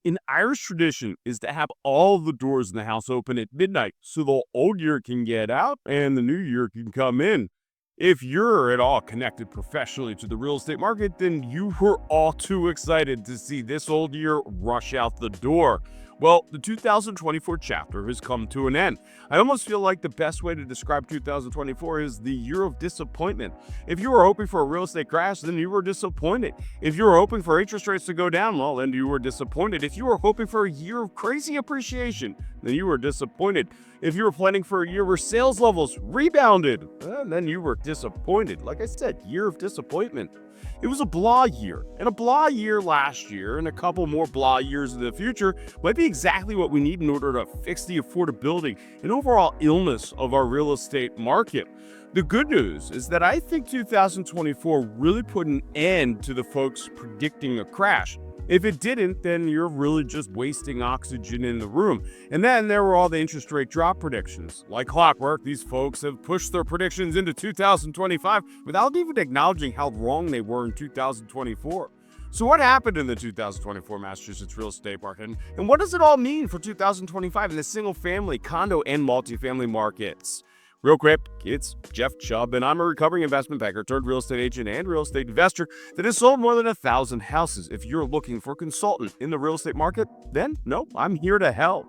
An Irish tradition is to have all the doors in the house open at midnight so the old year can get out and the new year can come in. If you're at all connected professionally to the real estate market, then you were all too excited to see this old year rush out the door. Well, the 2024 chapter has come to an end. I almost feel like the best way to describe 2024 is the year of disappointment. If you were hoping for a real estate crash, then you were disappointed. If you were hoping for interest rates to go down, well, then you were disappointed. If you were hoping for a year of crazy appreciation, then you were disappointed. If you were planning for a year where sales levels rebounded, then you were disappointed. Like I said, year of disappointment. It was a blah year, and a blah year last year, and a couple more blah years in the future might be exactly what we need in order to fix the affordability and overall illness of our real estate market. The good news is that I think 2024 really put an end to the folks predicting a crash. If it didn't, then you're really just wasting oxygen in the room. And then there were all the interest rate drop predictions. Like clockwork, these folks have pushed their predictions into 2025 without even acknowledging how wrong they were in 2024. So what happened in the 2024 Massachusetts real estate market? And what does it all mean for 2025 in the single family, condo, and multifamily markets? Real quick, it's Jeff Chubb, and I'm a recovering investment banker turned real estate agent and real estate investor that has sold more than 1,000 houses. If you're looking for a consultant in the real estate market, then no, I'm here to help.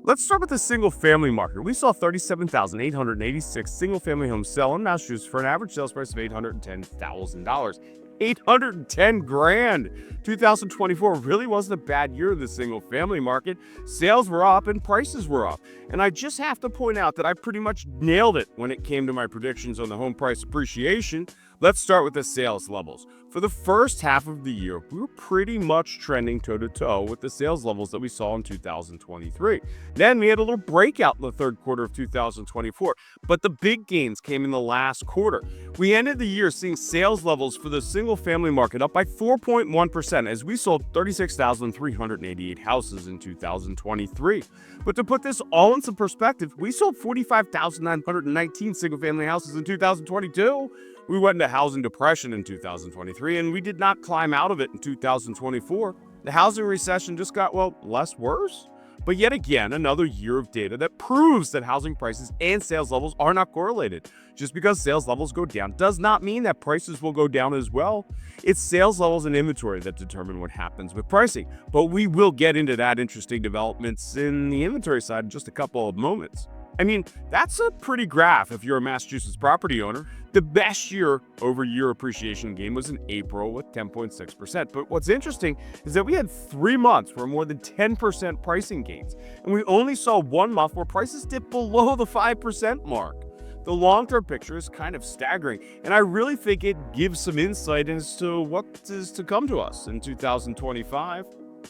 Let's start with the single family market. We saw 37,886 single family homes sell in Massachusetts for an average sales price of $810,000. 810 grand. 2024 really wasn't a bad year in the single family market. Sales were up and prices were up. And I just have to point out that I pretty much nailed it when it came to my predictions on the home price appreciation. Let's start with the sales levels. For the first half of the year, we were pretty much trending toe-to-toe with the sales levels that we saw in 2023. Then we had a little breakout in the third quarter of 2024, but the big gains came in the last quarter. We ended the year seeing sales levels for the single-family market up by 4.1% as we sold 36,388 houses in 2023. But to put this all in some perspective, we sold 45,919 single-family houses in 2022. We went into housing depression in 2023, and we did not climb out of it in 2024. The housing recession just got, less worse. But yet again, another year of data that proves that housing prices and sales levels are not correlated. Just because sales levels go down does not mean that prices will go down as well. It's sales levels and inventory that determine what happens with pricing. But we will get into that interesting developments in the inventory side in just a couple of moments. I mean, that's a pretty graph if you're a Massachusetts property owner. The best year-over-year appreciation gain was in April with 10.6%. But what's interesting is that we had 3 months where more than 10% pricing gains, and we only saw 1 month where prices dipped below the 5% mark. The long-term picture is kind of staggering, and I really think it gives some insight as to what is to come to us in 2025.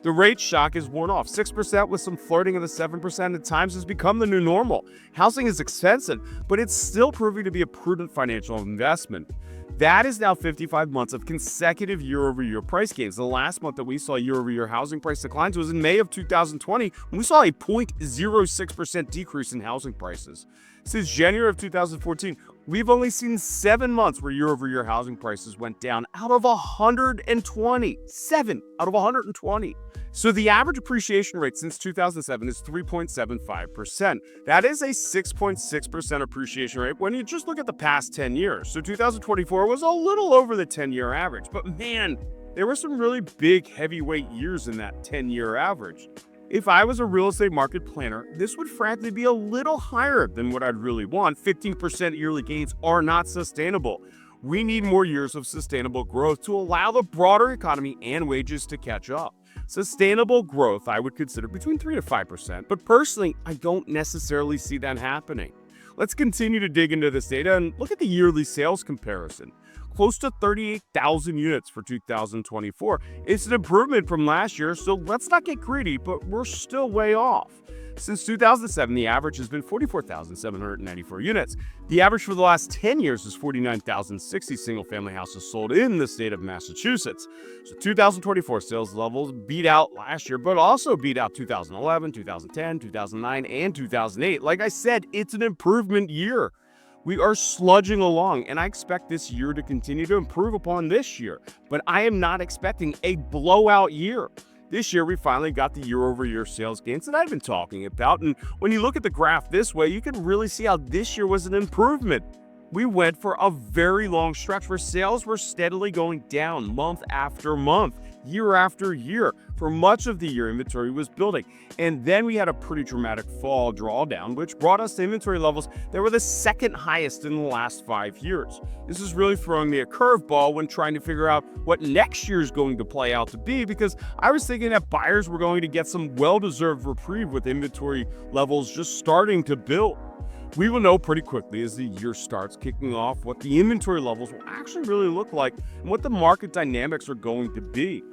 The rate shock is worn off. 6% with some flirting of the 7% at times has become the new normal. Housing is expensive, but it's still proving to be a prudent financial investment. That is now 55 months of consecutive year-over-year price gains. The last month that we saw year-over-year housing price declines was in May of 2020, when we saw a 0.06% decrease in housing prices. Since January of 2014, we've only seen 7 months where year-over-year housing prices went down out of 120. 7 out of 120. So the average appreciation rate since 2007 is 3.75%. That is a 6.6% appreciation rate when you just look at the past 10 years. So 2024 was a little over the 10-year average. But man, there were some really big heavyweight years in that 10-year average. If I was a real estate market planner, this would frankly be a little higher than what I'd really want. 15% yearly gains are not sustainable. We need more years of sustainable growth to allow the broader economy and wages to catch up. Sustainable growth I would consider between 3 to 5%, but personally, I don't necessarily see that happening. Let's continue to dig into this data and look at the yearly sales comparison. Close to 38,000 units for 2024. It's an improvement from last year, so let's not get greedy, but we're still way off. Since 2007, the average has been 44,794 units. The average for the last 10 years is 49,060 single-family houses sold in the state of Massachusetts. So 2024 sales levels beat out last year, but also beat out 2011, 2010, 2009, and 2008. Like I said, it's an improvement year. We are sludging along, and I expect this year to continue to improve upon this year, but I am not expecting a blowout year. This year, we finally got the year-over-year sales gains that I've been talking about. And when you look at the graph this way, you can really see how this year was an improvement. We went for a very long stretch where sales were steadily going down month after month, year after year. For much of the year, inventory was building. And then we had a pretty dramatic fall drawdown, which brought us to inventory levels that were the second highest in the last 5 years. This is really throwing me a curveball when trying to figure out what next year is going to play out to be, because I was thinking that buyers were going to get some well-deserved reprieve with inventory levels just starting to build. We will know pretty quickly as the year starts kicking off what the inventory levels will actually really look like and what the market dynamics are going to be.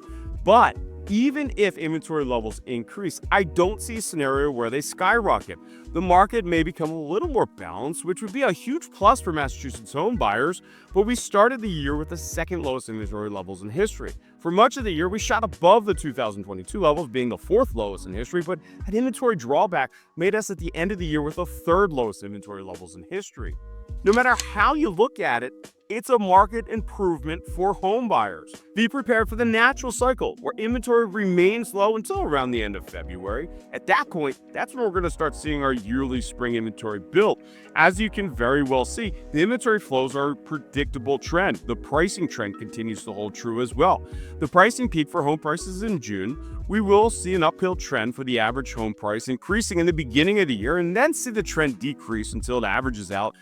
But even if inventory levels increase, I don't see a scenario where they skyrocket. The market may become a little more balanced, which would be a huge plus for Massachusetts home buyers, but we started the year with the second lowest inventory levels in history. For much of the year, we shot above the 2022 levels, being the fourth lowest in history, but that inventory drawback made us at the end of the year with the third lowest inventory levels in history. No matter how you look at it, it's a market improvement for home buyers. Be prepared for the natural cycle where inventory remains low until around the end of February. At that point, that's when we're going to start seeing our yearly spring inventory build. As you can very well see, the inventory flows are a predictable trend. The pricing trend continues to hold true as well. The pricing peak for home prices in June. We will see an uphill trend for the average home price increasing in the beginning of the year and then see the trend decrease until it averages out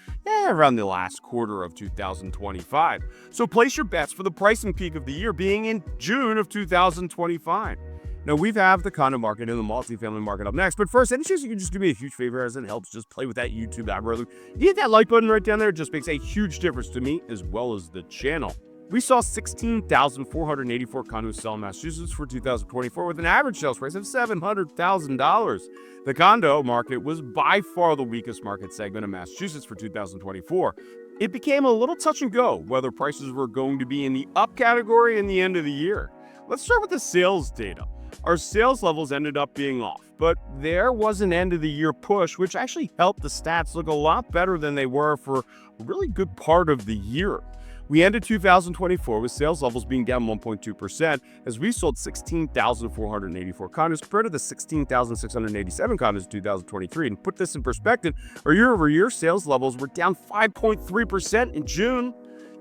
around the last quarter of 2025. So place your bets for the pricing peak of the year being in June of 2025. Now, we have the condo market and the multifamily market up next. But first, any chance you can just do me a huge favor as it helps just play with that YouTube algorithm? You hit that like button right down there. It just makes a huge difference to me as well as the channel. We saw 16,484 condos sell in Massachusetts for 2024 with an average sales price of $700,000. The condo market was by far the weakest market segment in Massachusetts for 2024. It became a little touch and go whether prices were going to be in the up category in the end of the year. Let's start with the sales data. Our sales levels ended up being off, but there was an end of the year push, which actually helped the stats look a lot better than they were for a really good part of the year. We ended 2024 with sales levels being down 1.2% as we sold 16,484 condos compared to the 16,687 condos in 2023. And put this in perspective, our year-over-year sales levels were down 5.3% in June.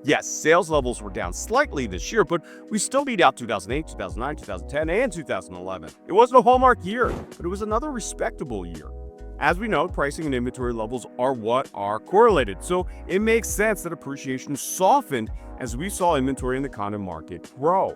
Yes, sales levels were down slightly this year, but we still beat out 2008, 2009, 2010, and 2011. It wasn't a hallmark year, but it was another respectable year. As we know, pricing and inventory levels are what are correlated, so it makes sense that appreciation softened as we saw inventory in the condo market grow.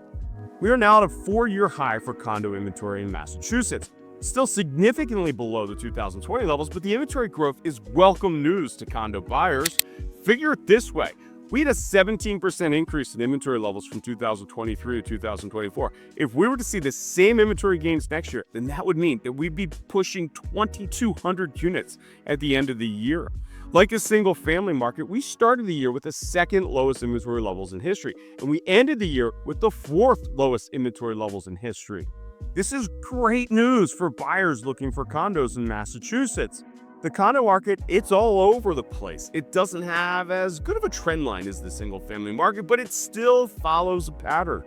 We are now at a 4-year high for condo inventory in Massachusetts, still significantly below the 2020 levels, but the inventory growth is welcome news to condo buyers. Figure it this way. We had a 17% increase in inventory levels from 2023 to 2024. If we were to see the same inventory gains next year, then that would mean that we'd be pushing 2,200 units at the end of the year. Like a single family market, we started the year with the second lowest inventory levels in history, and we ended the year with the fourth lowest inventory levels in history. This is great news for buyers looking for condos in Massachusetts. The condo market, it's all over the place. It doesn't have as good of a trend line as the single family market, but it still follows a pattern.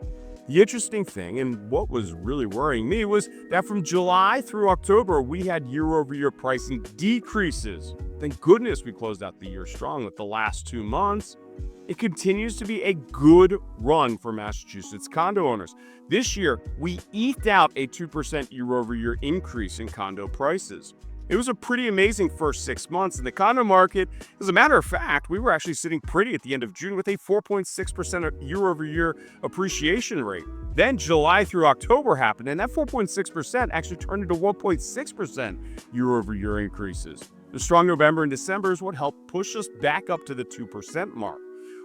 The interesting thing, and what was really worrying me, was that from July through October, we had year-over-year pricing decreases. Thank goodness we closed out the year strong with the last 2 months. It continues to be a good run for Massachusetts condo owners. This year, we eked out a 2% year-over-year increase in condo prices. It was a pretty amazing first 6 months in the condo market. As a matter of fact, we were actually sitting pretty at the end of June with a 4.6% year-over-year appreciation rate. Then July through October happened, and that 4.6% actually turned into 1.6% year-over-year increases. The strong November and December is what helped push us back up to the 2% mark.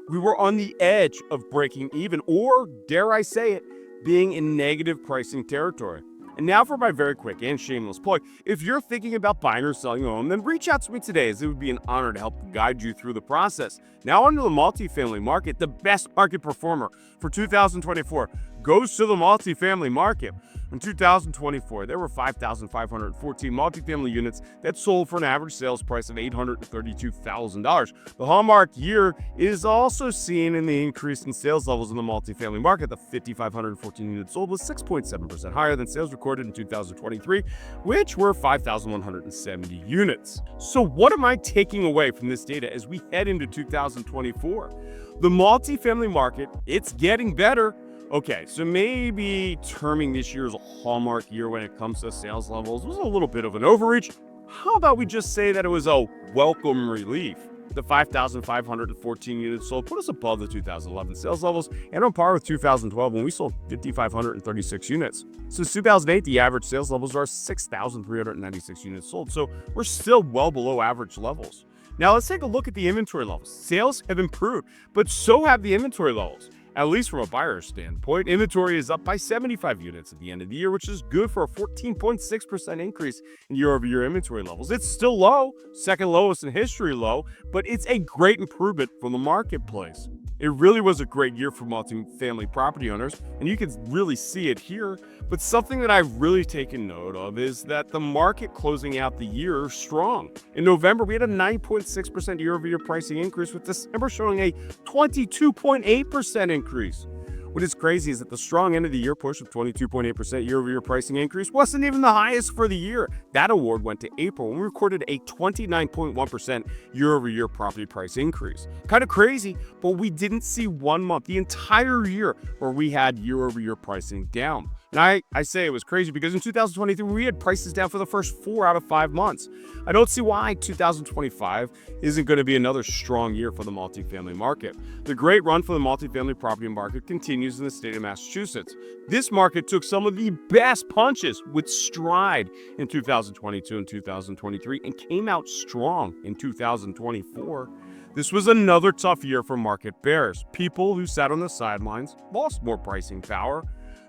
We were on the edge of breaking even, or dare I say it, being in negative pricing territory. And now for my very quick and shameless plug. If you're thinking about buying or selling a home, then reach out to me today, as it would be an honor to help guide you through the process. Now onto the multifamily market. The best market performer for 2024 goes to the multifamily market. In 2024, there were 5,514 multifamily units that sold for an average sales price of $832,000. The hallmark year is also seen in the increase in sales levels in the multifamily market. The 5,514 units sold was 6.7% higher than sales recorded in 2023, which were 5,170 units. So what am I taking away from this data as we head into 2024? The multifamily market, it's getting better. Okay, so maybe terming this year as a hallmark year when it comes to sales levels was a little bit of an overreach. How about we just say that it was a welcome relief? The 5,514 units sold put us above the 2011 sales levels and on par with 2012 when we sold 5,536 units. Since 2008, the average sales levels are 6,396 units sold, so we're still well below average levels. Now let's take a look at the inventory levels. Sales have improved, but so have the inventory levels. At least from a buyer's standpoint, inventory is up by 75 units at the end of the year, which is good for a 14.6% increase in year-over-year inventory levels. It's still low, second lowest in history low, but it's a great improvement from the marketplace. It really was a great year for multifamily property owners, and you can really see it here. But something that I've really taken note of is that the market closing out the year is strong. In November, we had a 9.6% year-over-year pricing increase, with December showing a 22.8% increase. What is crazy is that the strong end of the year push of 22.8% year-over-year pricing increase wasn't even the highest for the year. That award went to April when we recorded a 29.1% year-over-year property price increase. Kind of crazy, but we didn't see one month the entire year where we had year-over-year pricing down. And I say it was crazy because in 2023, we had prices down for the first 4 out of 5 months. I don't see why 2025 isn't going to be another strong year for the multifamily market. The great run for the multifamily property market continues in the state of Massachusetts. This market took some of the best punches with stride in 2022 and 2023 and came out strong in 2024. This was another tough year for market bears. People who sat on the sidelines lost more pricing power.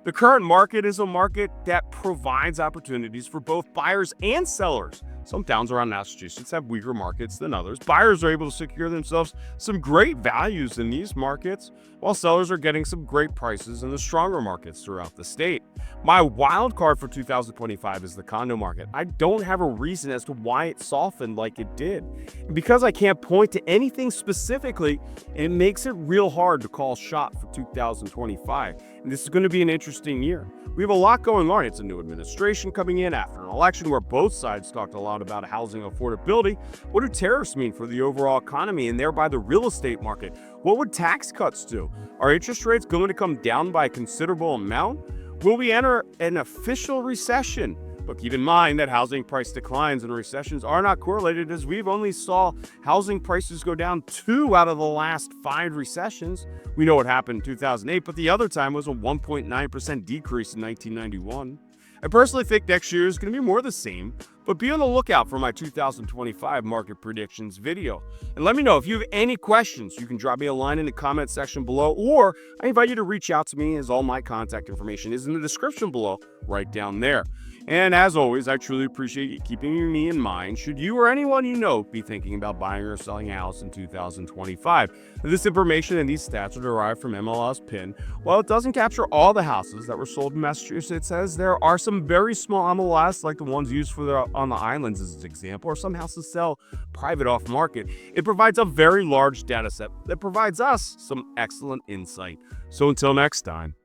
The current market is a market that provides opportunities for both buyers and sellers. Some towns around Massachusetts have weaker markets than others. Buyers are able to secure themselves some great values in these markets, while sellers are getting some great prices in the stronger markets throughout the state. My wild card for 2025 is the condo market. I don't have a reason as to why it softened like it did. And because I can't point to anything specifically, it makes it real hard to call shot for 2025. And this is going to be an interesting year. We have a lot going on. It's a new administration coming in after an election where both sides talked a lot about housing affordability. What do tariffs mean for the overall economy and thereby the real estate market? What would tax cuts do? Are interest rates going to come down by a considerable amount? Will we enter an official recession? But keep in mind that housing price declines and recessions are not correlated, as we've only saw housing prices go down 2 out of the last 5 recessions. We know what happened in 2008, but the other time was a 1.9% decrease in 1991. I personally think next year is going to be more the same, but be on the lookout for my 2025 market predictions video. And let me know if you have any questions. You can drop me a line in the comment section below, or I invite you to reach out to me, as all my contact information is in the description below, right down there. And as always, I truly appreciate you keeping me in mind should you or anyone you know be thinking about buying or selling a house in 2025. This information and these stats are derived from MLS PIN. While it doesn't capture all the houses that were sold in Massachusetts, as there are some very small MLS, like the ones used on the islands as an example, or some houses sell private off market. It provides a very large data set that provides us some excellent insight. So until next time.